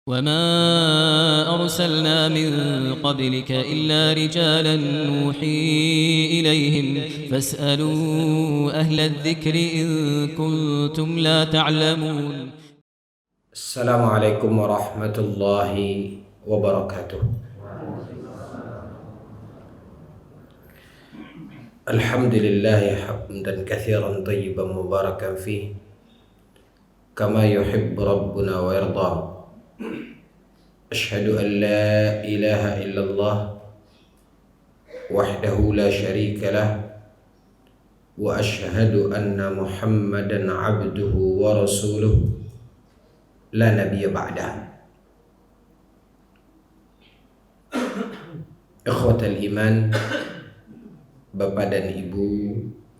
وما أرسلنا من قبلك إلا رجالا نوحي إليهم فاسألوا أهل الذكر إن كنتم لا تعلمون. السلام عليكم ورحمة الله وبركاته. الحمد لله حمدا كثيرا طيبا مباركا فيه كما يحب ربنا ويرضى. أشهد أن لا إله إلا الله وحده لا شريك له وأشهد أن محمدا عبده ورسوله لا نبي بعده. Ikhwatal iman, Bapak dan Ibu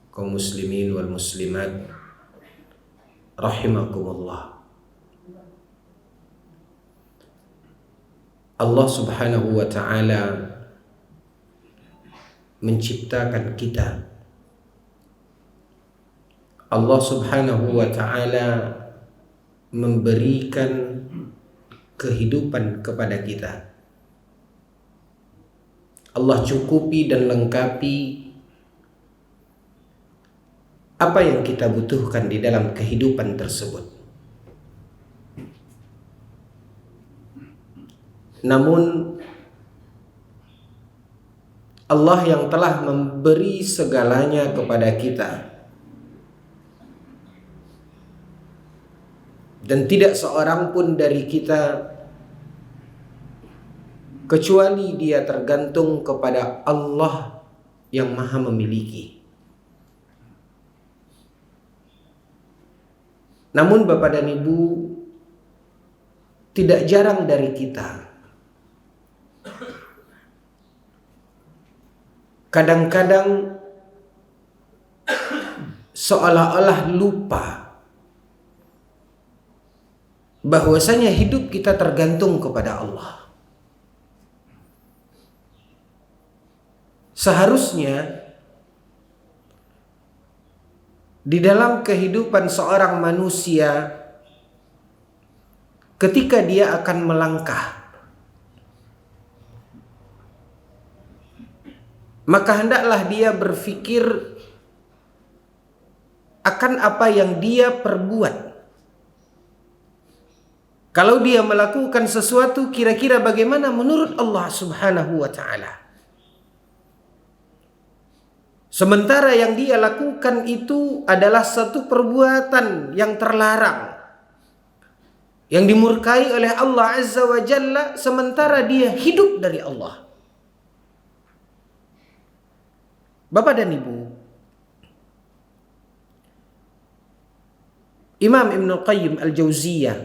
kaum muslimin wal muslimat rahimakumullah. Allah Subhanahu wa ta'ala menciptakan kita. Allah Subhanahu wa ta'ala memberikan kehidupan kepada kita. Allah cukupi dan lengkapi apa yang kita butuhkan di dalam kehidupan tersebut. Namun Allah yang telah memberi segalanya kepada kita, dan tidak seorang pun dari kita kecuali dia tergantung kepada Allah yang Maha Memiliki. Namun Bapak dan Ibu, tidak jarang dari kita kadang-kadang seolah-olah lupa bahwasanya hidup kita tergantung kepada Allah. Seharusnya di dalam kehidupan seorang manusia, ketika dia akan melangkah, maka hendaklah dia berpikir akan apa yang dia perbuat. Kalau dia melakukan sesuatu, kira-kira bagaimana menurut Allah Subhanahu wa ta'ala. Sementara yang dia lakukan itu adalah satu perbuatan yang terlarang, yang dimurkai oleh Allah Azza wa Jalla, sementara dia hidup dari Allah. Bapak dan Ibu, Imam Ibn Qayyim Al-Jauziyah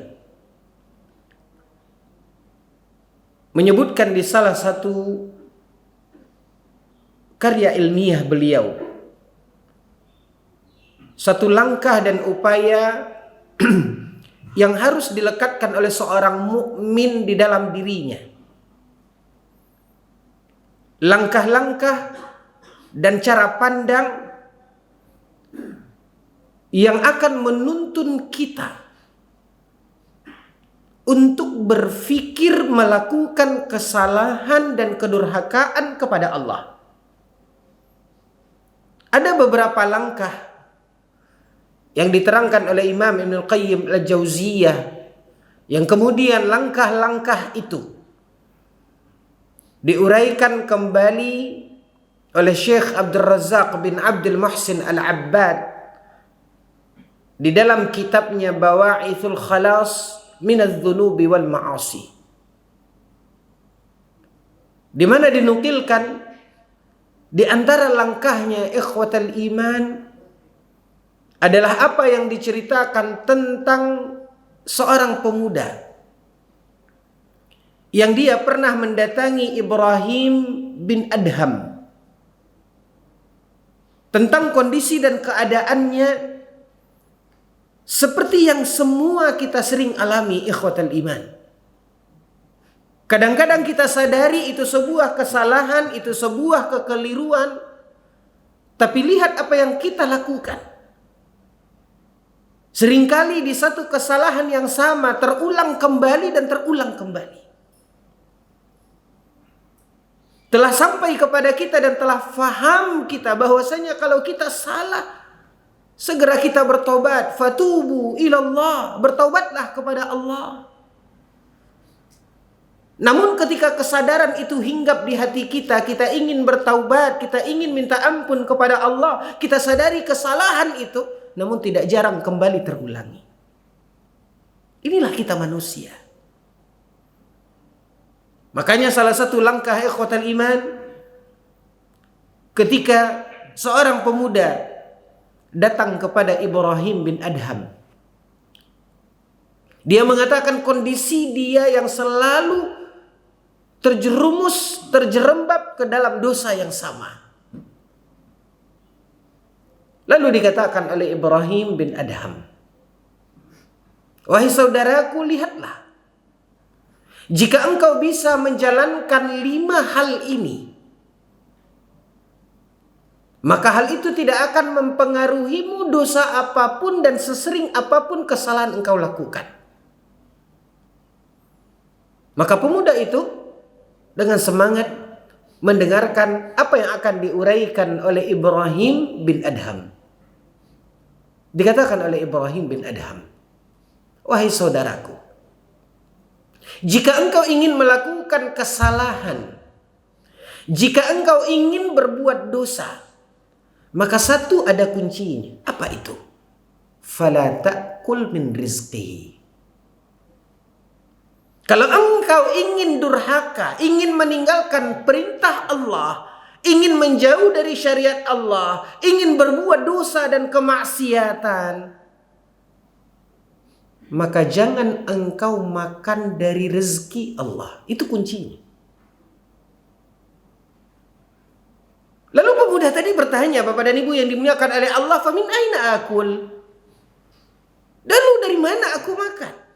menyebutkan di salah satu karya ilmiah beliau, satu langkah dan upaya yang harus dilekatkan oleh seorang mukmin di dalam dirinya. Langkah-langkah dan cara pandang yang akan menuntun kita untuk berpikir melakukan kesalahan dan kedurhakaan kepada Allah. Ada beberapa langkah yang diterangkan oleh Imam Ibn Qayyim Al-Jauziyah, yang kemudian langkah-langkah itu diuraikan kembali oleh Syekh Abdul Razak bin Abdul Muhsin Al-Abbad di dalam kitabnya Bawa'ithul Khalas Minadz Dzunubi wal Ma'asi, di mana dinukilkan di antara langkahnya ikhwatal iman adalah apa yang diceritakan tentang seorang pemuda yang dia pernah mendatangi Ibrahim bin Adham, tentang kondisi dan keadaannya seperti yang semua kita sering alami, ikhwatal iman. Kadang-kadang kita sadari itu sebuah kesalahan, itu sebuah kekeliruan, tapi lihat apa yang kita lakukan. Seringkali di satu kesalahan yang sama terulang kembali dan terulang kembali. Telah sampai kepada kita dan telah faham kita bahwasanya kalau kita salah, segera kita bertobat. Fatubu ilallah, bertobatlah kepada Allah. Namun ketika kesadaran itu hinggap di hati kita, kita ingin bertaubat, kita ingin minta ampun kepada Allah, kita sadari kesalahan itu, namun tidak jarang kembali terulangi. Inilah kita manusia. Makanya salah satu langkah ikhwatal iman, ketika seorang pemuda datang kepada Ibrahim bin Adham, dia mengatakan kondisi dia yang selalu terjerumus, terjerembab ke dalam dosa yang sama. Lalu dikatakan oleh Ibrahim bin Adham, wahai saudaraku, lihatlah, jika engkau bisa menjalankan 5 hal ini, maka hal itu tidak akan mempengaruhimu dosa apapun dan sesering apapun kesalahan engkau lakukan. Maka pemuda itu dengan semangat mendengarkan apa yang akan diuraikan oleh Ibrahim bin Adham. Dikatakan oleh Ibrahim bin Adham, wahai saudaraku, jika engkau ingin melakukan kesalahan, jika engkau ingin berbuat dosa, maka satu ada kuncinya. Apa itu? Fala ta'kul min rizqihi. Kalau engkau ingin durhaka, ingin meninggalkan perintah Allah, ingin menjauh dari syariat Allah, ingin berbuat dosa dan kemaksiatan, maka jangan engkau makan dari rezeki Allah. Itu kuncinya. Lalu pemuda tadi bertanya, Bapak dan Ibu yang dimuliakan oleh Allah, famin aina akul? Lalu dari mana aku makan?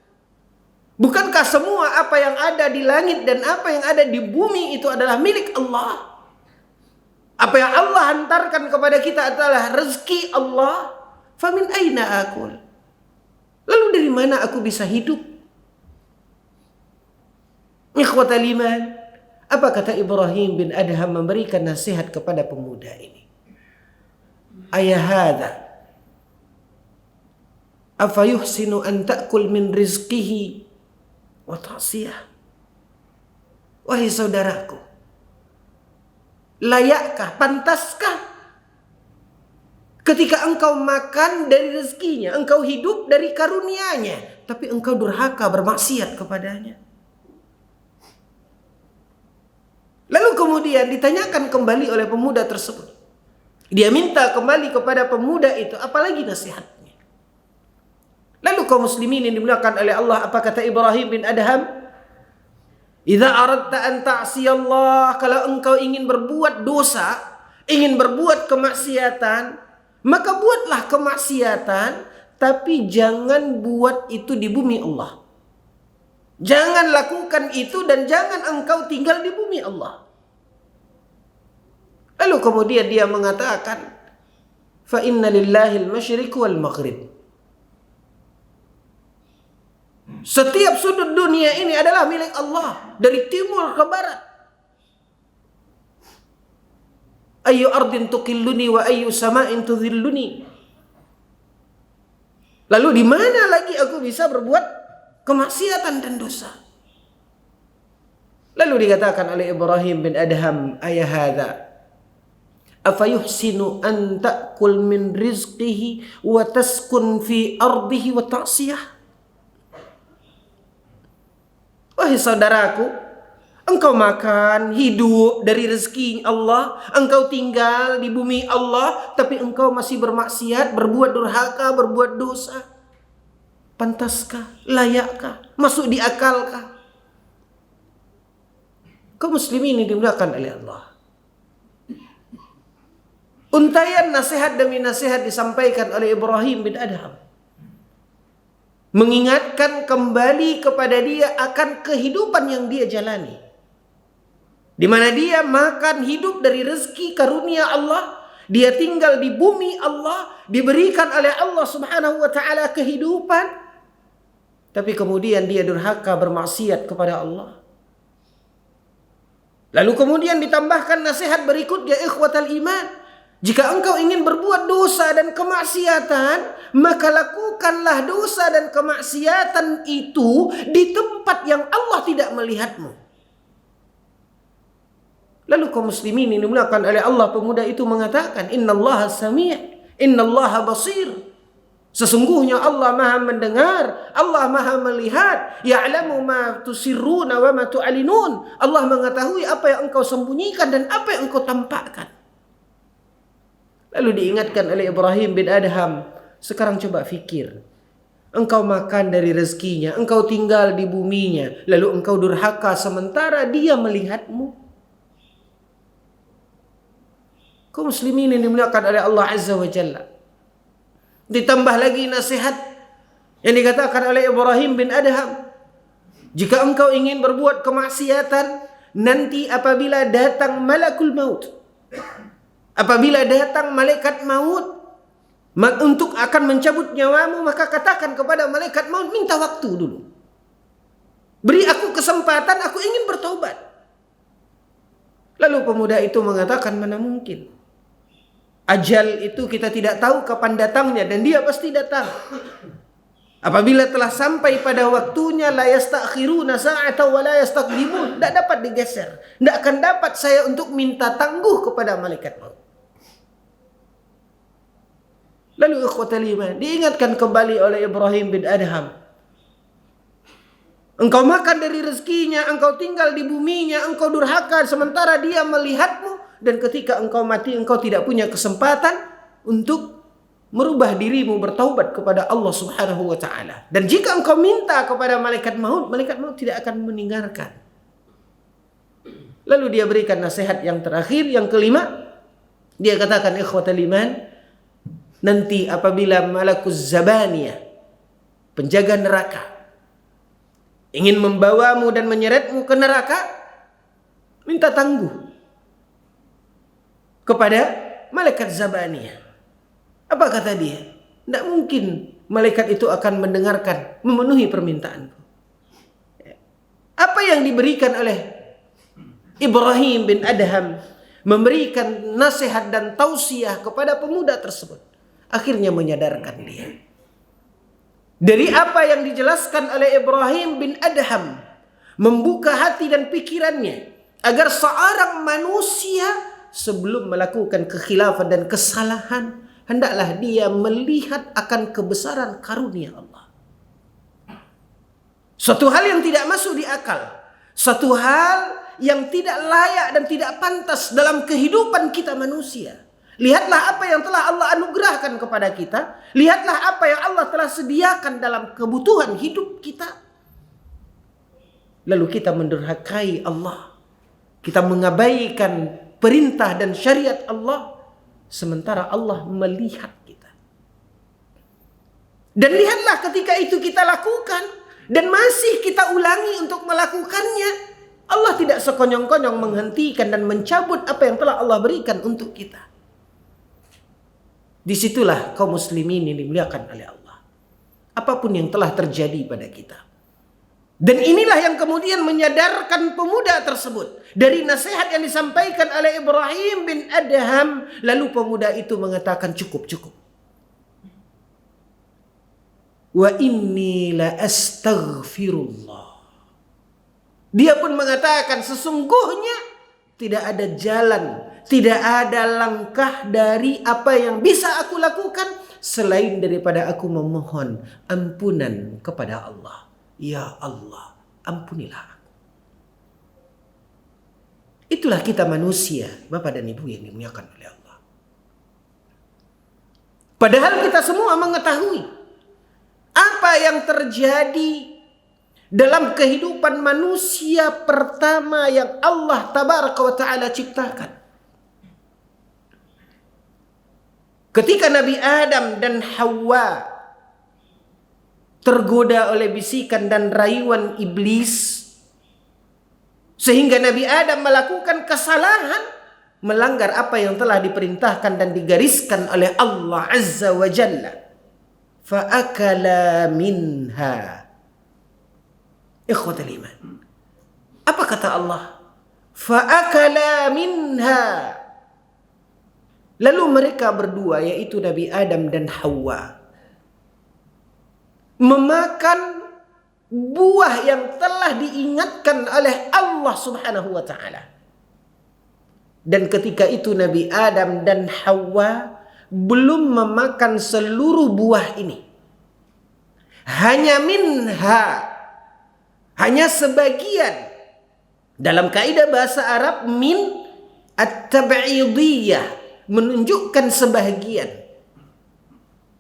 Bukankah semua apa yang ada di langit dan apa yang ada di bumi itu adalah milik Allah? Apa yang Allah hantarkan kepada kita adalah rezeki Allah. Famin aina akul? Lalu dari mana aku bisa hidup? Ikhwatal iman, apa kata Ibrahim bin Adham memberikan nasihat kepada pemuda ini? Ayahada, afa yuhsinu an ta'kul min rizqihi wa ta'siyah. Wahai saudaraku, layakkah, pantaskah ketika engkau makan dari rezekinya, engkau hidup dari karunia-Nya, tapi engkau durhaka bermaksiat kepadanya? Lalu kemudian ditanyakan kembali oleh pemuda tersebut. Dia minta kembali kepada pemuda itu, apalagi nasihatnya. Lalu kaum muslimin yang dimuliakan oleh Allah, apa kata Ibrahim bin Adham? Idza aradta an ta'siyallah, kalau engkau ingin berbuat dosa, ingin berbuat kemaksiatan, maka buatlah kemaksiatan, tapi jangan buat itu di bumi Allah. Jangan lakukan itu dan jangan engkau tinggal di bumi Allah. Lalu kemudian dia mengatakan, fa inna lillahi al-masyriq wal maghrib. Setiap sudut dunia ini adalah milik Allah, dari timur ke barat. Ayu ardin tuqilluni wa ayu sama'in tudhilluni. Lalu di mana lagi aku bisa berbuat kemaksiatan dan dosa? Lalu dikatakan oleh Ibrahim bin Adham, ayahada, afa yuhsinu an ta'kul min rizqihi wa taskun fi ardihi wa ta'siyah. Wahai saudaraku, engkau makan, hidup dari rezeki Allah, engkau tinggal di bumi Allah, tapi engkau masih bermaksiat, berbuat durhaka, berbuat dosa. Pantaskah? Layakkah? Masuk di akalkah? Kaum muslimin ini dimuliakan oleh Allah. Untaian nasihat demi nasihat disampaikan oleh Ibrahim bin Adham, mengingatkan kembali kepada dia akan kehidupan yang dia jalani, di mana dia makan hidup dari rezeki karunia Allah, dia tinggal di bumi Allah, diberikan oleh Allah Subhanahu wa taala kehidupan, tapi kemudian dia durhaka bermaksiat kepada Allah. Lalu kemudian ditambahkan nasihat berikutnya, ikhwatal iman, jika engkau ingin berbuat dosa dan kemaksiatan, maka lakukanlah dosa dan kemaksiatan itu di tempat yang Allah tidak melihatmu. Lalu kaum muslimin ini dimuliakan oleh Allah, pemuda itu mengatakan, innallaha sami', innallaha basir. Sesungguhnya Allah Maha mendengar, Allah Maha melihat, ya'lamu ma tusirruna wa ma tu'linun. Allah mengetahui apa yang engkau sembunyikan dan apa yang engkau tampakkan. Lalu diingatkan oleh Ibrahim bin Adham, sekarang coba fikir. Engkau makan dari rezekinya, engkau tinggal di buminya, lalu engkau durhaka sementara dia melihatmu. Kaum muslimin yang dimuliakan oleh Allah Azza wa Jalla. Ditambah lagi nasihat yang dikatakan oleh Ibrahim bin Adham, jika engkau ingin berbuat kemaksiatan, nanti apabila datang malakul maut, apabila datang malaikat maut untuk akan mencabut nyawamu, maka katakan kepada malaikat maut, minta waktu dulu, beri aku kesempatan, aku ingin bertobat. Lalu pemuda itu mengatakan, mana mungkin, ajal itu kita tidak tahu kapan datangnya, dan dia pasti datang. Apabila telah sampai pada waktunya, la yastakhiruna sa'atan wa la yastaqdimun, tidak dapat digeser, tidak akan dapat saya untuk minta tangguh kepada malaikat maut. Lalu ikhwatal iman, diingatkan kembali oleh Ibrahim bin Adham, engkau makan dari rezekinya, engkau tinggal di buminya, engkau durhaka sementara dia melihatmu, dan ketika engkau mati engkau tidak punya kesempatan untuk merubah dirimu bertaubat kepada Allah Subhanahu wa taala. Dan jika engkau minta kepada malaikat maut tidak akan meninggalkan. Lalu dia berikan nasihat yang terakhir, yang kelima. Dia katakan, ikhwatal iman, nanti apabila malakuz zabaniyah, penjaga neraka, ingin membawamu dan menyeretmu ke neraka, minta tangguh kepada malaikat zabaniyah. Apa kata dia? Tidak mungkin malaikat itu akan mendengarkan, memenuhi permintaanku. Apa yang diberikan oleh Ibrahim bin Adham, memberikan nasihat dan tausiah kepada pemuda tersebut, akhirnya menyadarkan dia dari apa yang dijelaskan oleh Ibrahim bin Adham, membuka hati dan pikirannya agar seorang manusia sebelum melakukan kekhilafan dan kesalahan, hendaklah dia melihat akan kebesaran karunia Allah. Suatu hal yang tidak masuk di akal, suatu hal yang tidak layak dan tidak pantas dalam kehidupan kita manusia. Lihatlah apa yang telah Allah anugerahkan kepada kita. Lihatlah apa yang Allah telah sediakan dalam kebutuhan hidup kita. Lalu kita mendurhakai Allah, kita mengabaikan perintah dan syariat Allah, sementara Allah melihat kita. Dan lihatlah ketika itu kita lakukan dan masih kita ulangi untuk melakukannya, Allah tidak sekonyong-konyong menghentikan dan mencabut apa yang telah Allah berikan untuk kita. Disitulah kaum muslimin ini dimuliakan oleh Allah. Apapun yang telah terjadi pada kita. Dan inilah yang kemudian menyadarkan pemuda tersebut dari nasihat yang disampaikan oleh Ibrahim bin Adham. Lalu pemuda itu mengatakan, cukup. Wa inni la astaghfirullah. Dia pun mengatakan, sesungguhnya tidak ada jalan, tidak ada langkah dari apa yang bisa aku lakukan selain daripada aku memohon ampunan kepada Allah. Ya Allah, ampunilah aku. Itulah kita manusia, Bapak dan Ibu yang dimuliakan oleh Allah. Padahal kita semua mengetahui apa yang terjadi dalam kehidupan manusia pertama yang Allah Tabaraka wa Ta'ala ciptakan. Ketika Nabi Adam dan Hawa tergoda oleh bisikan dan rayuan iblis, sehingga Nabi Adam melakukan kesalahan, melanggar apa yang telah diperintahkan dan digariskan oleh Allah Azza wa Jalla. Fa'akala minha. Ikhwatal iman. Apa kata Allah? Fa'akala minha. Lalu mereka berdua, yaitu Nabi Adam dan Hawa, memakan buah yang telah diingatkan oleh Allah Subhanahu wa ta'ala. Dan ketika itu Nabi Adam dan Hawa belum memakan seluruh buah ini. Hanya minha. Hanya sebagian. Dalam kaidah bahasa Arab, min at-tab'idiyah, menunjukkan sebahagian.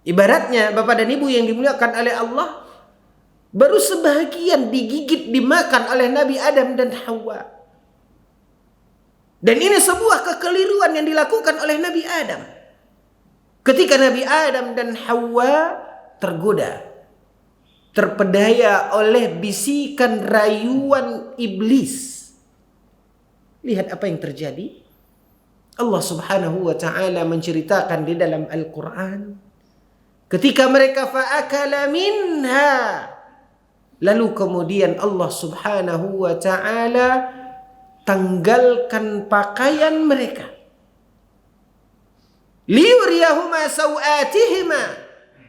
Ibaratnya Bapak dan Ibu yang dimuliakan oleh Allah, baru sebahagian digigit, dimakan oleh Nabi Adam dan Hawa. Dan ini sebuah kekeliruan yang dilakukan oleh Nabi Adam. Ketika Nabi Adam dan Hawa tergoda, terpedaya oleh bisikan rayuan iblis. Lihat apa yang terjadi. Allah Subhanahu wa ta'ala menceritakan di dalam Al-Quran, ketika mereka fa'akala minha, lalu kemudian Allah Subhanahu wa ta'ala tanggalkan pakaian mereka, liyuriyahuma sawatihima,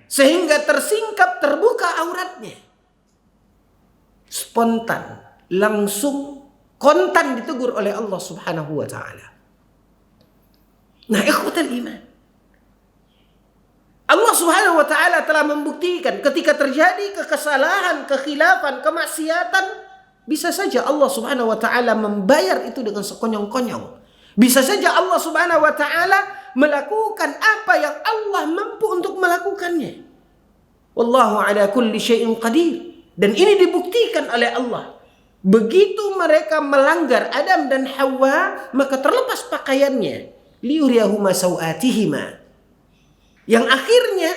sehingga tersingkap, terbuka auratnya. Spontan, langsung, kontan ditegur oleh Allah Subhanahu wa ta'ala. Nah, ikhwatal iman, Allah Subhanahu wa ta'ala telah membuktikan ketika terjadi kesalahan, kekhilafan, kemaksiatan, bisa saja Allah Subhanahu wa ta'ala membayar itu dengan sekonyong-konyong. Bisa saja Allah Subhanahu wa ta'ala melakukan apa yang Allah mampu untuk melakukannya. Wallahu ala kulli syai'in qadir. Dan ini dibuktikan oleh Allah. Begitu mereka melanggar Adam dan Hawa, maka terlepas pakaiannya, liyuriyahuma sawatihima. Yang akhirnya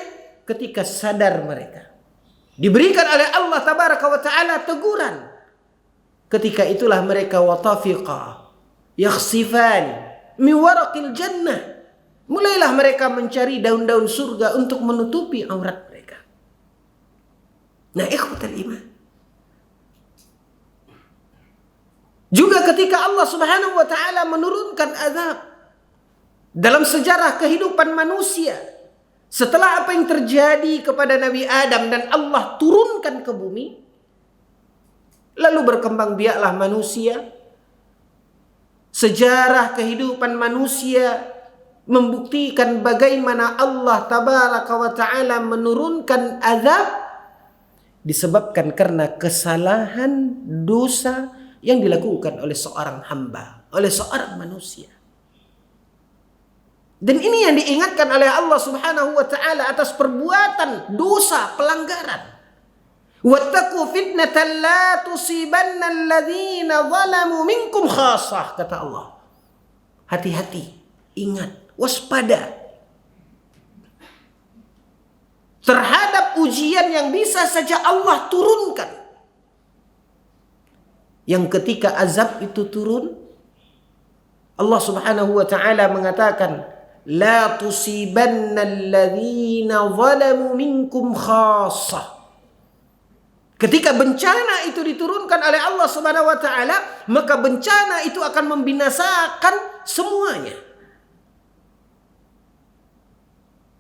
ketika sadar mereka, diberikan oleh Allah tabaraka wa ta'ala teguran. Ketika itulah mereka watafiqa yakhsifan min waraqil jannah. Mulailah mereka mencari daun-daun surga untuk menutupi aurat mereka. Nah, ikhwatal iman, juga ketika Allah Subhanahu wa ta'ala menurunkan azab dalam sejarah kehidupan manusia, setelah apa yang terjadi kepada Nabi Adam dan Allah turunkan ke bumi, lalu berkembang biaklah manusia. Sejarah kehidupan manusia membuktikan bagaimana Allah tabaraka wa ta'ala menurunkan azab disebabkan karena kesalahan, dosa yang dilakukan oleh seorang hamba, oleh seorang manusia. Dan ini yang diingatkan oleh Allah Subhanahu wa ta'ala atas perbuatan dosa, pelanggaran. Wattaqu fitnatan la tusibanna alladhina zalamu minkum khassah, kata Allah. Hati-hati, ingat, waspada terhadap ujian yang bisa saja Allah turunkan. Yang ketika azab itu turun, Allah Subhanahu wa ta'ala mengatakan, la tusibanna alladhina zalamu minkum khassah. Ketika bencana itu diturunkan oleh Allah Subhanahu wa ta'ala, maka bencana itu akan membinasakan semuanya.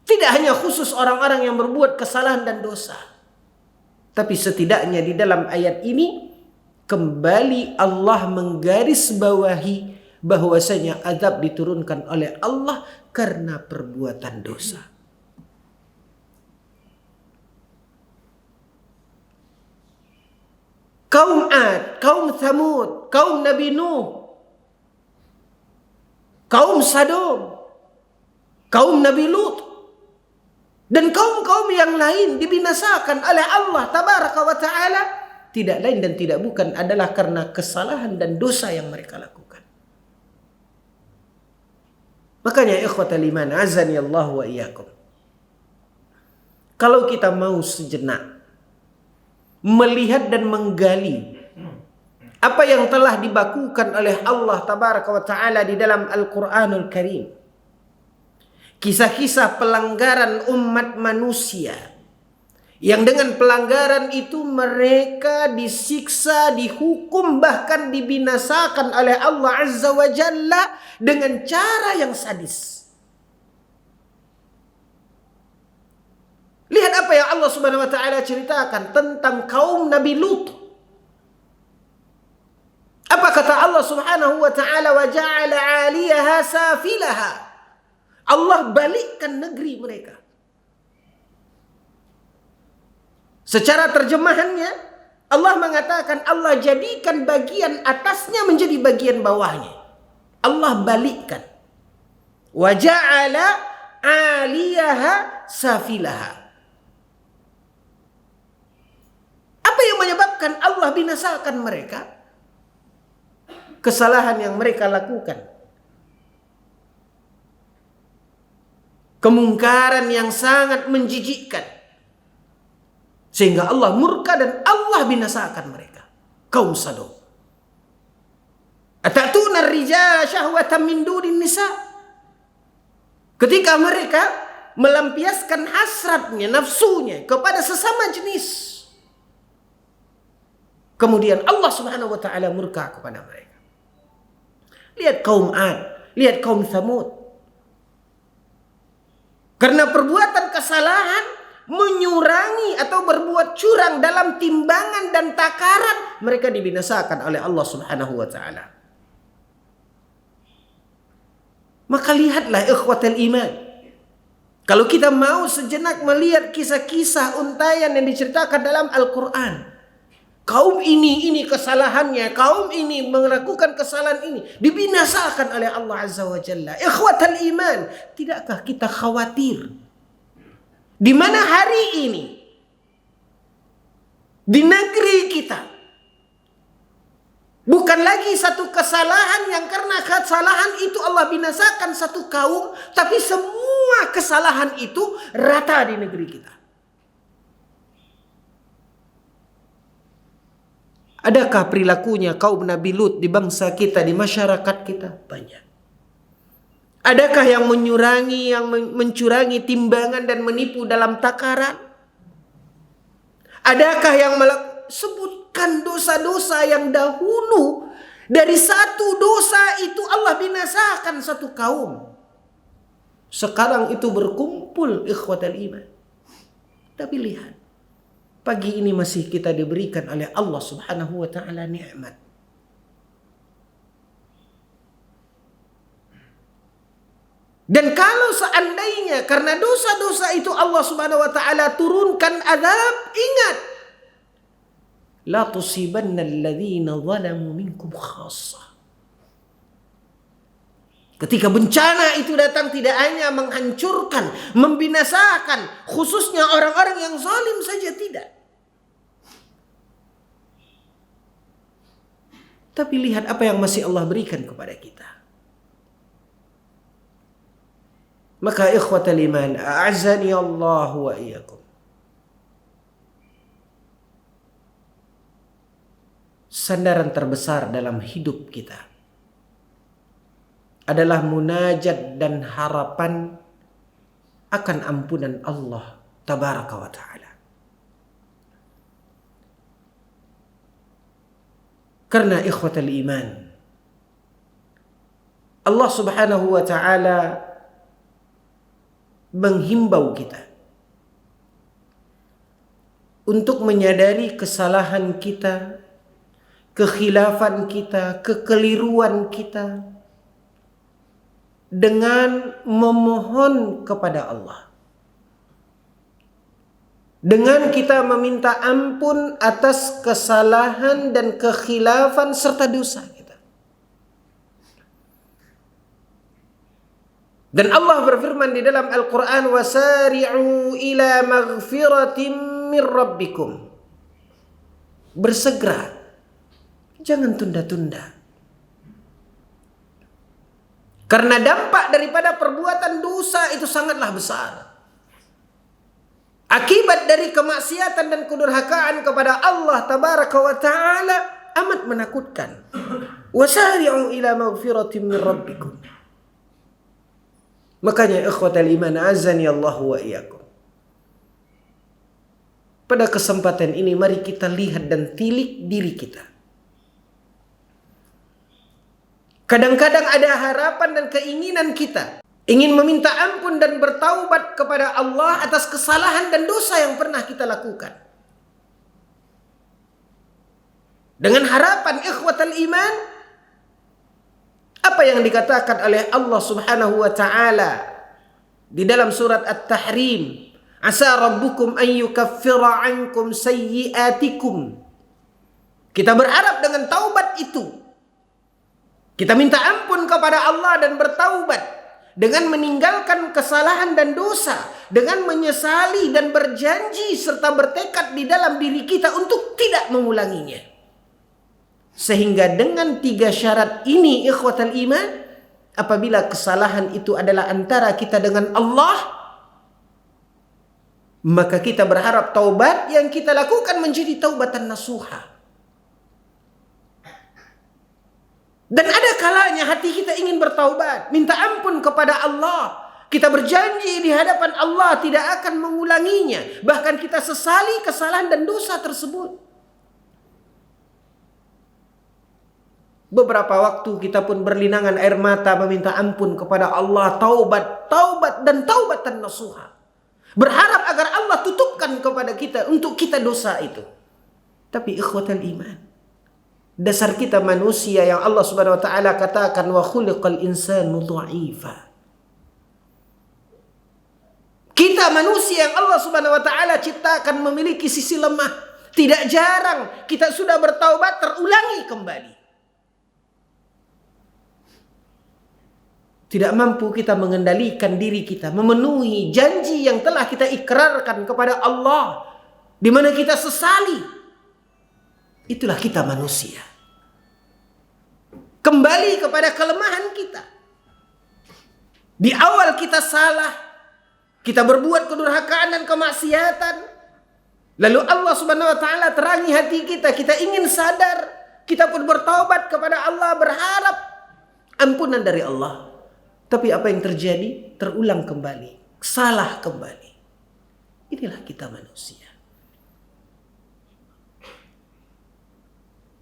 Tidak hanya khusus orang-orang yang berbuat kesalahan dan dosa, tapi setidaknya di dalam ayat ini kembali Allah menggarisbawahi bahwasanya azab diturunkan oleh Allah karena perbuatan dosa. Kaum Ad, kaum Thamud, kaum Nabi Nuh, kaum Sodom, kaum Nabi Lut, dan kaum-kaum yang lain dibinasakan oleh Allah tabaraka wa ta'ala, tidak lain dan tidak bukan adalah karena kesalahan dan dosa yang mereka lakukan. Makanya ikhwatal iman, azani Allah wa iyyakum, kalau kita mau sejenak melihat dan menggali apa yang telah dibakukan oleh Allah tabaraka wa taala di dalam Al-Qur'anul Karim. Kisah-kisah pelanggaran umat manusia yang dengan pelanggaran itu mereka disiksa, dihukum, bahkan dibinasakan oleh Allah Azza wa Jalla dengan cara yang sadis. Lihat apa yang Allah Subhanahu wa taala ceritakan tentang kaum Nabi Lut. Apa kata Allah Subhanahu wa taala, wa ja'ala 'aliyaha safilaha. Allah balikkan negeri mereka. Secara terjemahannya, Allah mengatakan Allah jadikan bagian atasnya menjadi bagian bawahnya. Allah balikkan. Wa ja'ala 'aliyaha safilaha. Apa yang menyebabkan Allah binasakan mereka? Kesalahan yang mereka lakukan. Kemungkaran yang sangat menjijikkan. Sehingga Allah murka dan Allah binasakan mereka. Kaum Sodom. Atatuna ar-rijala syahwatan min dunin nisa. Ketika mereka melampiaskan hasratnya, nafsunya kepada sesama jenis. Kemudian Allah Subhanahu wa taala murka kepada mereka. Lihat kaum Ad, lihat kaum Tsamud. Karena perbuatan kesalahan, menyurangi atau berbuat curang dalam timbangan dan takaran, mereka dibinasakan oleh Allah Subhanahu wa taala. Maka lihatlah ikhwatal iman. Kalau kita mau sejenak melihat kisah-kisah untayan yang diceritakan dalam Al-Qur'an. Kaum ini kesalahannya, kaum ini melakukan kesalahan ini, dibinasakan oleh Allah Azza wa Jalla. Ikhwatal iman, tidakkah kita khawatir? Di mana hari ini, di negeri kita, bukan lagi satu kesalahan yang karena kesalahan itu Allah binasakan satu kaum, tapi semua kesalahan itu rata di negeri kita. Adakah perilakunya kaum Nabi Lut di bangsa kita, di masyarakat kita? Banyak. Adakah yang menyurangi, yang mencurangi timbangan dan menipu dalam takaran? Adakah yang sebutkan dosa-dosa yang dahulu, dari satu dosa itu Allah binasakan satu kaum. Sekarang itu berkumpul ikhwatal iman. Tapi lihat, pagi ini masih kita diberikan oleh Allah Subhanahu wa taala nikmat. Dan kalau seandainya karena dosa-dosa itu Allah Subhanahu wa taala turunkan azab, ingat, la tusibanna alladhina zalamu minkum khassah. Ketika bencana itu datang, tidak hanya menghancurkan, membinasakan khususnya orang-orang yang zalim saja, tidak. Tapi lihat apa yang masih Allah berikan kepada kita. Maka ikhwatal iman, a'azzani Allah wa iyyakum. Sandaran terbesar dalam hidup kita adalah munajat dan harapan akan ampunan Allah tabaraka wa ta'ala. Karena ikhwatal iman, Allah Subhanahu wa ta'ala menghimbau kita untuk menyadari kesalahan kita, kekhilafan kita, kekeliruan kita, dengan memohon kepada Allah. Dengan kita meminta ampun atas kesalahan dan kekhilafan serta dosa kita. Dan Allah berfirman di dalam Al-Quran, wasari'u ila maghfiratin min rabbikum. Bersegera, jangan tunda-tunda. Karena dampak daripada perbuatan dosa itu sangatlah besar. Akibat dari kemaksiatan dan kedurhakaan kepada Allah tabaraka wa ta'ala, amat menakutkan. Wasari'u ila maghfiratin min rabbikum. Makanya ikhwatal iman azani Allah wa iyyakum. Pada kesempatan ini mari kita lihat dan tilik diri kita. Kadang-kadang ada harapan dan keinginan kita ingin meminta ampun dan bertaubat kepada Allah atas kesalahan dan dosa yang pernah kita lakukan. Dengan harapan ikhwatal iman, apa yang dikatakan oleh Allah Subhanahu wa taala di dalam surat At-Tahrim, asa rabbukum an yukaffira ankum sayyi'atikum. Kita berharap dengan taubat itu, kita minta ampun kepada Allah dan bertaubat dengan meninggalkan kesalahan dan dosa, dengan menyesali dan berjanji serta bertekad di dalam diri kita untuk tidak mengulanginya. Sehingga dengan 3 syarat ini ikhwatal iman, apabila kesalahan itu adalah antara kita dengan Allah, maka kita berharap taubat yang kita lakukan menjadi taubatan nasuha. Dan ada kalanya hati kita ingin bertaubat, minta ampun kepada Allah. Kita berjanji di hadapan Allah tidak akan mengulanginya. Bahkan kita sesali kesalahan dan dosa tersebut. Beberapa waktu kita pun berlinangan air mata meminta ampun kepada Allah. Taubat dan taubatan nasuha. Berharap agar Allah tutupkan kepada kita untuk kita dosa itu. Tapi ikhwatal iman, dasar kita manusia yang Allah Subhanahu wa taala katakan wa khuliqal insanu dha'ifa. Kita manusia yang Allah Subhanahu wa taala ciptakan memiliki sisi lemah. Tidak jarang kita sudah bertaubat terulangi kembali. Tidak mampu kita mengendalikan diri kita, memenuhi janji yang telah kita ikrarkan kepada Allah, di mana kita sesali. Itulah kita manusia. Kembali kepada kelemahan kita. Di awal kita salah, kita berbuat kedurhakaan dan kemaksiatan. Lalu Allah Subhanahu wa taala terangi hati kita, kita ingin sadar, kita pun bertaubat kepada Allah, berharap ampunan dari Allah. Tapi apa yang terjadi? Terulang kembali, salah kembali. Inilah kita manusia.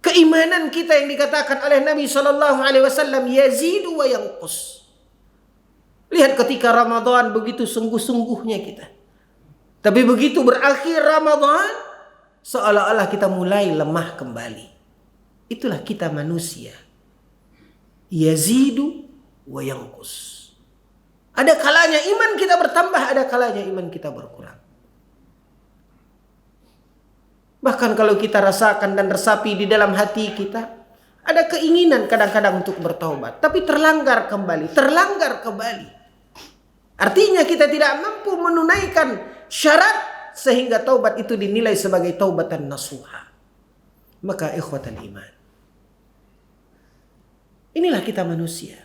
Keimanan kita yang dikatakan oleh Nabi SAW yazidu wa yanqus. Lihat ketika Ramadan begitu sungguh-sungguhnya kita. Tapi begitu berakhir Ramadan, seolah-olah kita mulai lemah kembali. Itulah kita manusia. Yazidu wa yanqus. Ada kalanya iman kita bertambah, ada kalanya iman kita berkurang. Bahkan kalau kita rasakan dan resapi di dalam hati kita, ada keinginan kadang-kadang untuk bertaubat, tapi terlanggar kembali. Artinya kita tidak mampu menunaikan syarat sehingga taubat itu dinilai sebagai taubatan nasuha. Maka ikhwatan iman, inilah kita manusia.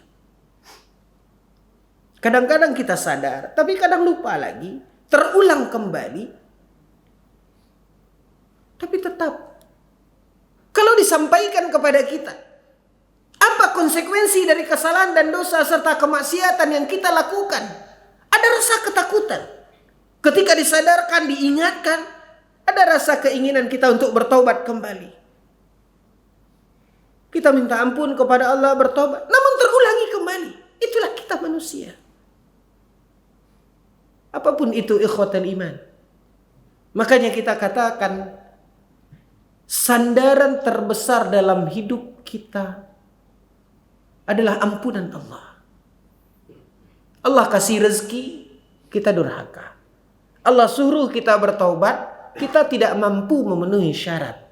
Kadang-kadang kita sadar, tapi kadang lupa lagi, terulang kembali. Tapi tetap, kalau disampaikan kepada kita, apa konsekuensi dari kesalahan dan dosa serta kemaksiatan yang kita lakukan? Ada rasa ketakutan. Ketika disadarkan, diingatkan, ada rasa keinginan kita untuk bertobat kembali. Kita minta ampun kepada Allah, bertobat, namun terulangi kembali. Itulah kita manusia. Apapun itu ikhwatal iman. Makanya kita katakan, sandaran terbesar dalam hidup kita adalah ampunan Allah. Allah kasih rezeki, kita durhaka. Allah suruh kita bertaubat, kita tidak mampu memenuhi syarat.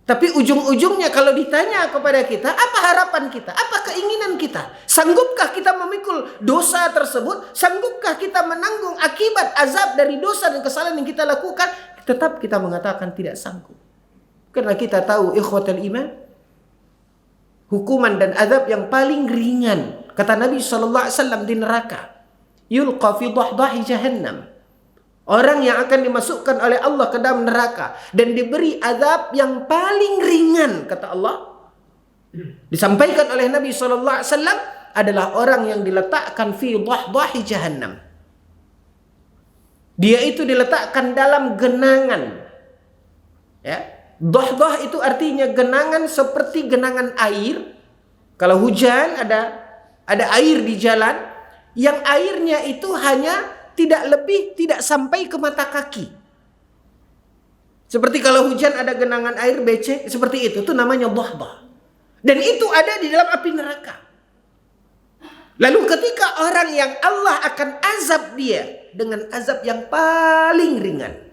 Tapi ujung-ujungnya kalau ditanya kepada kita, apa harapan kita? Apa keinginan kita? Sanggupkah kita memikul dosa tersebut? Sanggupkah kita menanggung akibat azab dari dosa dan kesalahan yang kita lakukan? Tetap kita mengatakan tidak sanggup. Karena kita tahu ikhwatal iman, hukuman dan azab yang paling ringan, kata Nabi SAW di neraka, yulqa fi dhahdahi jahannam. Orang yang akan dimasukkan oleh Allah ke dalam neraka dan diberi azab yang paling ringan, kata Allah, disampaikan oleh Nabi SAW, adalah orang yang diletakkan fi dhahdahi jahannam. Dia itu diletakkan dalam genangan. Ya, dhahdah itu artinya genangan seperti genangan air. Kalau hujan ada air di jalan, yang airnya itu hanya tidak sampai ke mata kaki. Seperti kalau hujan ada genangan air becek seperti itu namanya dhahdah. Dan itu ada di dalam api neraka. Lalu ketika orang yang Allah akan azab dia dengan azab yang paling ringan,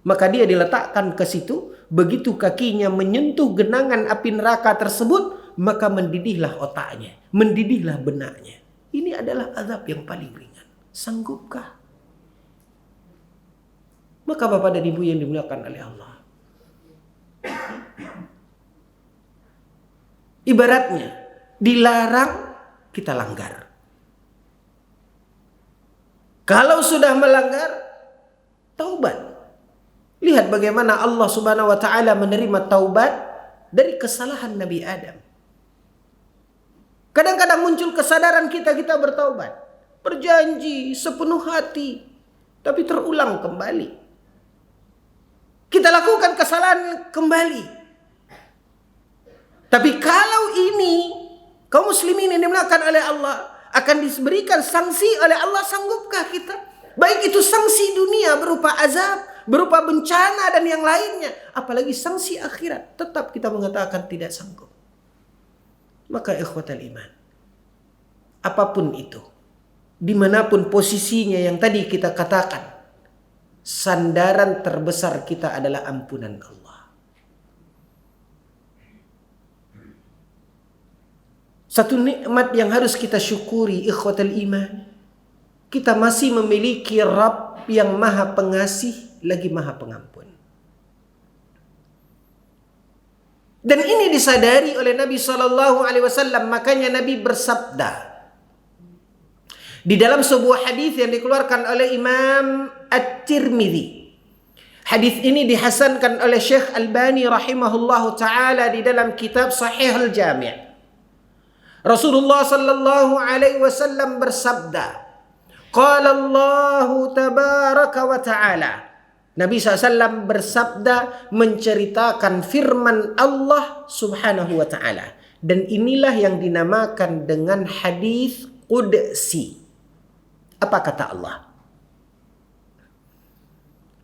maka dia diletakkan ke situ. Begitu kakinya menyentuh genangan api neraka tersebut, maka mendidihlah otaknya, mendidihlah benaknya. Ini adalah azab yang paling ringan. Sanggupkah? Maka Bapak dan Ibu yang dimuliakan oleh Allah, ibaratnya dilarang, kita langgar. Kalau sudah melanggar, taubat. Lihat bagaimana Allah Subhanahu wa taala menerima taubat dari kesalahan Nabi Adam. Kadang-kadang muncul kesadaran kita bertaubat, berjanji sepenuh hati, tapi terulang kembali. Kita lakukan kesalahan kembali. Tapi kalau ini kaum muslimin yang dimuliakan oleh Allah akan diberikan sanksi oleh Allah, sanggupkah kita? Baik itu sanksi dunia berupa azab, berupa bencana dan yang lainnya, apalagi sanksi akhirat, tetap kita mengatakan tidak sanggup. Maka ikhwatal iman, apapun itu, dimanapun posisinya yang tadi kita katakan, sandaran terbesar kita adalah ampunan Allah. Satu nikmat yang harus kita syukuri, ikhwatal iman, kita masih memiliki Rabb yang maha pengasih lagi maha pengampun. Dan ini disadari oleh Nabi SAW. Makanya Nabi bersabda di dalam sebuah hadis yang dikeluarkan oleh Imam At-Tirmidzi. Hadis ini dihasankan oleh Syekh Albani rahimahullahu taala di dalam kitab Sahih Al-Jami'. Rasulullah sallallahu alaihi wasallam bersabda, qala Allah tabaraka wa ta'ala. Nabi SAW bersabda menceritakan firman Allah Subhanahu wa ta'ala. Dan inilah yang dinamakan dengan hadis qudsi. Apa kata Allah?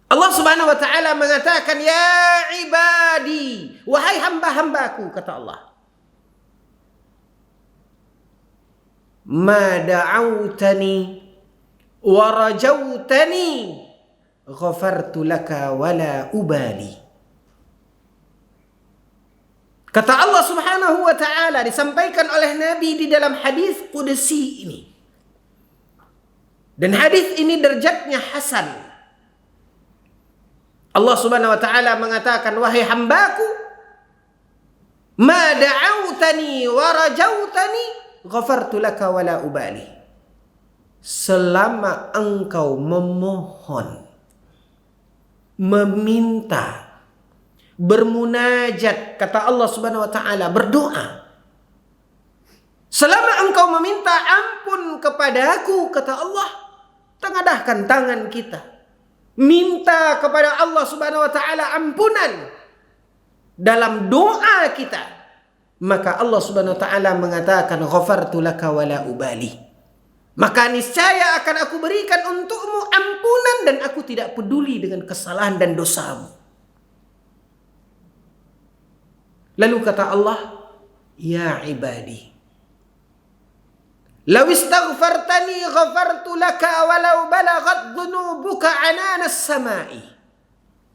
Allah Subhanahu wa ta'ala mengatakan, ya ibadi, wahai hamba-hambaku, kata Allah, ma da'autani wa rajautani ghafartu laka wala ubali. Kata Allah Subhanahu wa ta'ala, disampaikan oleh Nabi di dalam hadis qudsi ini. Dan hadis ini derajatnya hasan. Allah Subhanahu wa ta'ala mengatakan, wahai hambaku, ma da'autani wa rajautani ghafartu laka wala ubali. Selama engkau memohon, meminta, bermunajat, kata Allah Subhanahu wa ta'ala, berdoa, selama engkau meminta ampun kepadaku, kata Allah, tengadahkan tangan kita, minta kepada Allah Subhanahu wa ta'ala ampunan dalam doa kita, maka Allah Subhanahu wa ta'ala mengatakan, ghafartu laka wala ubali, maka niscaya akan aku berikan untukmu ampunan dan aku tidak peduli dengan kesalahan dan dosamu. Lalu kata Allah, ya ibadi, law istaghfartani ghafartu laka walau balaghat dhunubuka ananas samai.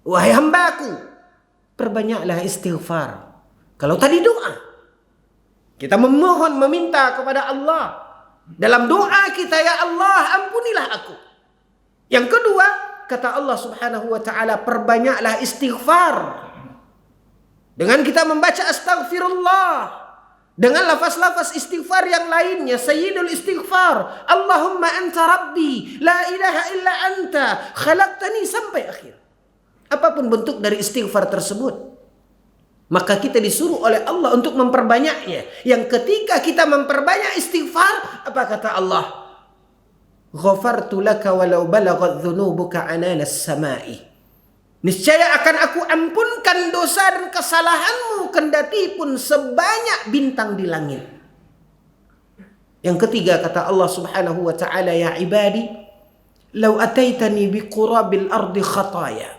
Wahai hambaku, perbanyaklah istighfar. Kalau tadi doa, kita memohon, meminta kepada Allah. Dalam doa kita, ya Allah, ampunilah aku. Yang kedua, kata Allah Subhanahu wa ta'ala, perbanyaklah istighfar. Dengan kita membaca astaghfirullah, Dengan lafaz-lafaz istighfar yang lainnya, sayyidul istighfar, Allahumma anta rabbi, la ilaha illa anta, khalaqtani, sampai akhir. Apapun bentuk dari istighfar tersebut, maka kita disuruh oleh Allah untuk memperbanyaknya. Yang ketika kita memperbanyak istighfar, apa kata Allah? Ghafartu laka walau balaghat dhunubuka ananas samai. Niscaya akan aku ampunkan dosa dan kesalahanmu kendati pun sebanyak bintang di langit. Yang ketiga kata Allah Subhanahu wa taala, ya ibadi, law ataitani biqurabil ardi khataya,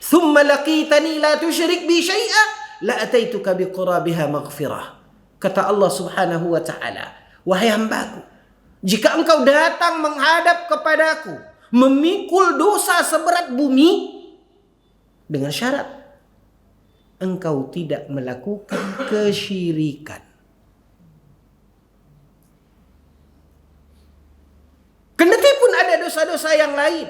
thumma laqitani la tusyrik bi syai'a, la ataituka biqurabiha maghfirah. Kata Allah Subhanahu wa taala, wahai hambaku, jika engkau datang menghadap kepadaku memikul dosa seberat bumi, dengan syarat engkau tidak melakukan kesyirikan. Kendati pun ada dosa-dosa yang lain,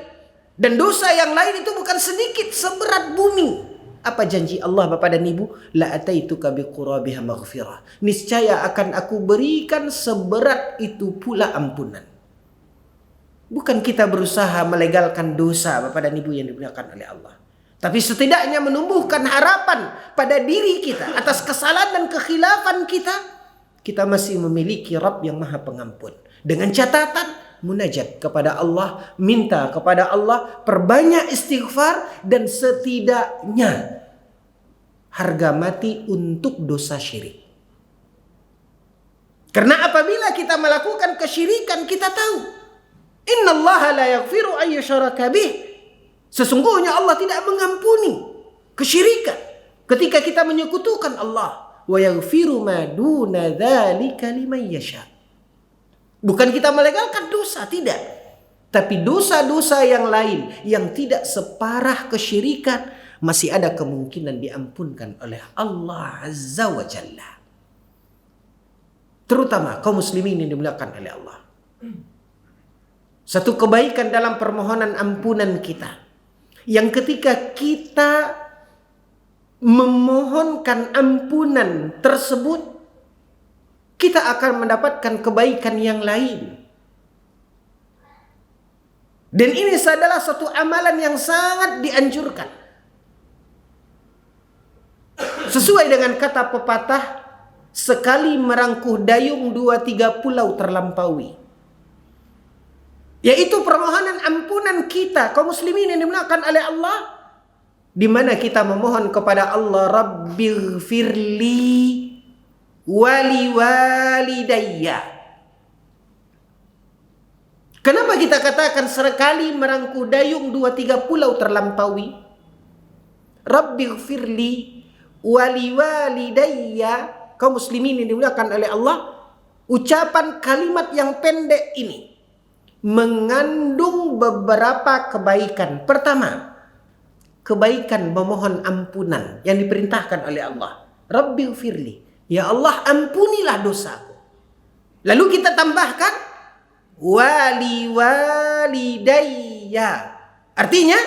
dan dosa yang lain itu bukan sedikit, seberat bumi. Apa janji Allah Bapak dan Ibu? La ataituka biqurabiha maghfirah. Niscaya akan aku berikan seberat itu pula ampunan. Bukan kita berusaha melegalkan dosa Bapak dan Ibu yang dimuliakan oleh Allah, tapi setidaknya menumbuhkan harapan pada diri kita atas kesalahan dan kekhilafan kita. Kita masih memiliki Rabb yang Maha Pengampun. Dengan catatan munajat kepada Allah, minta kepada Allah, perbanyak istighfar, dan setidaknya harga mati untuk dosa syirik. Karena apabila kita melakukan kesyirikan, kita tahu innallaha la yaghfiru an yushraka bih. Sesungguhnya Allah tidak mengampuni kesyirikan ketika kita menyekutukan Allah. Wa yaghfiru ma duna dzalika liman yasha. Bukan kita melegalkan dosa, tidak. Tapi dosa-dosa yang lain yang tidak separah kesyirikan masih ada kemungkinan diampunkan oleh Allah Azza wa Jalla. Terutama kaum muslimin yang dimuliakan oleh Allah. Satu kebaikan dalam permohonan ampunan kita, yang ketika kita memohonkan ampunan tersebut, kita akan mendapatkan kebaikan yang lain. Dan ini adalah satu amalan yang sangat dianjurkan. Sesuai dengan kata pepatah, sekali merangkuh dayung 2-3 pulau terlampaui. Yaitu permohonan ampunan kita kaum muslimin yang dimuliakan oleh Allah, di mana kita memohon kepada Allah, Rabbighfirli wali walidayya. Kenapa kita katakan sekali merangkuh dayung 2-3 pulau terlampaui? Rabbighfirli wali walidayya. Kaum muslimin yang dimuliakan oleh Allah, ucapan kalimat yang pendek ini mengandung beberapa kebaikan. Pertama, kebaikan memohon ampunan yang diperintahkan oleh Allah. Rabbighfirli, ya Allah ampunilah dosaku. Lalu kita tambahkan wali walidayya, artinya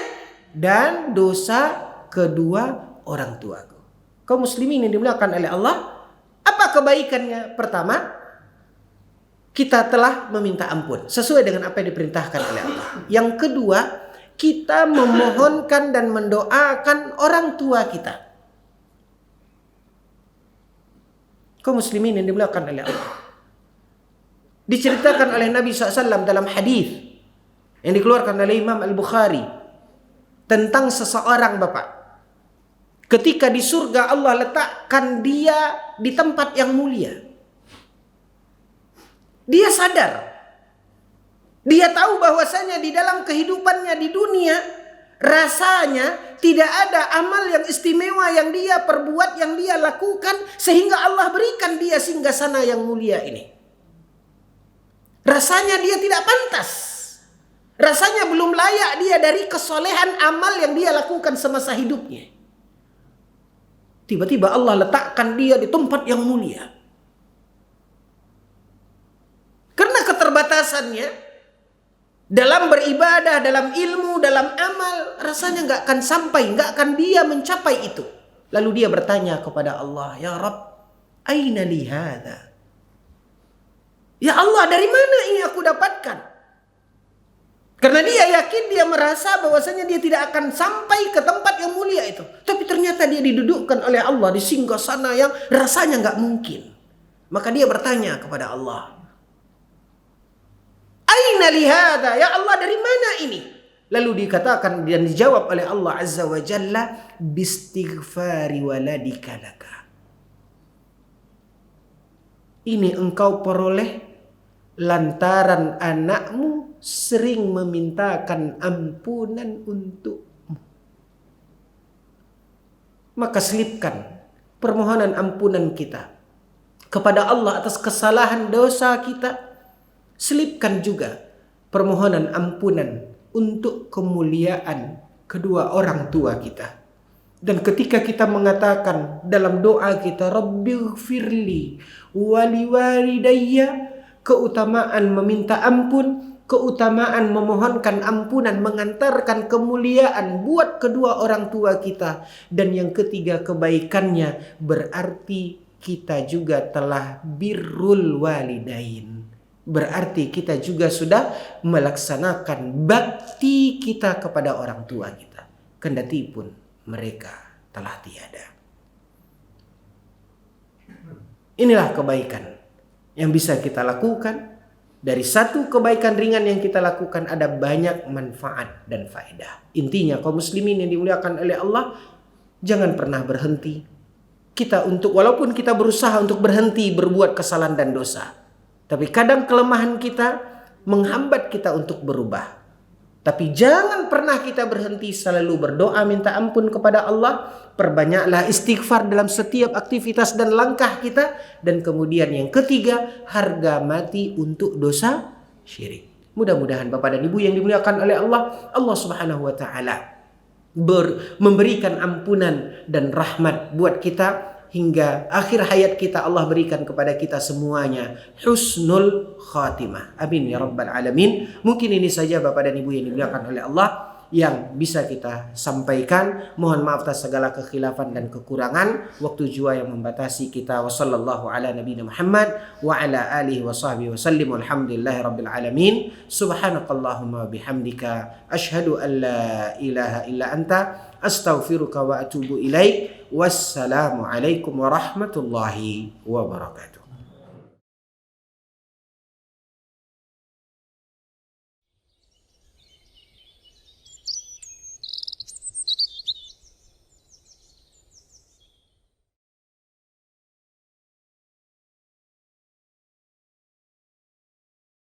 dan dosa kedua orang tuaku. Kaum muslimin yang dimuliakan oleh Allah, apa kebaikannya? Pertama, kita telah meminta ampun sesuai dengan apa yang diperintahkan oleh Allah. Yang kedua, kita memohonkan dan mendoakan orang tua kita. Kaum muslimin yang dimuliakan oleh Allah, diceritakan oleh Nabi SAW dalam hadis yang dikeluarkan oleh Imam Al-Bukhari tentang seseorang Bapak, ketika di surga Allah letakkan dia di tempat yang mulia. Dia sadar, dia tahu bahwasanya di dalam kehidupannya di dunia, rasanya tidak ada amal yang istimewa yang dia perbuat, yang dia lakukan, sehingga Allah berikan dia singgasana yang mulia ini. Rasanya dia tidak pantas, rasanya belum layak dia dari kesolehan amal yang dia lakukan semasa hidupnya. Tiba-tiba Allah letakkan dia di tempat yang mulia. Karena keterbatasannya dalam beribadah, dalam ilmu, dalam amal, rasanya nggak akan sampai, nggak akan dia mencapai itu. Lalu dia bertanya kepada Allah, ya Rabb, Aina li hadza? Ya Allah, dari mana ini aku dapatkan? Karena dia yakin, dia merasa bahwasanya dia tidak akan sampai ke tempat yang mulia itu. Tapi ternyata dia didudukkan oleh Allah di singgasana yang rasanya nggak mungkin. Maka dia bertanya kepada Allah, Aina li hadza? Ya Allah, dari mana ini? Lalu dikatakan dan dijawab oleh Allah Azza wa Jalla, bistighfari waladika laka. Ini engkau peroleh lantaran anakmu sering memintakan ampunan untukmu. Maka selipkan permohonan ampunan kita kepada Allah atas kesalahan dosa kita. Selipkan juga permohonan ampunan untuk kemuliaan kedua orang tua kita. Dan ketika kita mengatakan dalam doa kita, Rabbighfirli wali walidayya, keutamaan meminta ampun, keutamaan memohonkan ampunan, mengantarkan kemuliaan buat kedua orang tua kita. Dan yang ketiga, kebaikannya berarti kita juga telah birrul walidain. Berarti kita juga sudah melaksanakan bakti kita kepada orang tua kita, kendati pun mereka telah tiada. Inilah kebaikan yang bisa kita lakukan. Dari satu kebaikan ringan yang kita lakukan ada banyak manfaat dan faedah. Intinya kaum muslimin yang dimuliakan oleh Allah, jangan pernah berhenti kita walaupun kita berusaha untuk berhenti berbuat kesalahan dan dosa. Tapi kadang kelemahan kita menghambat kita untuk berubah. Tapi jangan pernah kita berhenti selalu berdoa minta ampun kepada Allah. Perbanyaklah istighfar dalam setiap aktivitas dan langkah kita. Dan kemudian yang ketiga, harga mati untuk dosa syirik. Mudah-mudahan Bapak dan Ibu yang dimuliakan oleh Allah, Allah Subhanahu wa taala memberikan ampunan dan rahmat buat kita hingga akhir hayat kita. Allah berikan kepada kita semuanya husnul khatimah. Amin ya rabbal alamin. Mungkin ini saja Bapak dan Ibu yang dimuliakan oleh Allah yang bisa kita sampaikan. Mohon maaf atas segala kekhilafan dan kekurangan. Waktu jua yang membatasi kita. Wassallallahu ala nabiyina Muhammad wa ala alihi wa sahbihi wa sallim. Walhamdulillahi rabbil alamin. Subhanakallahumma bihamdika ashhadu an la ilaha illa anta astaghfiruka wa atubu ilaik. Wassalamu alaikum warahmatullahi wabarakatuh.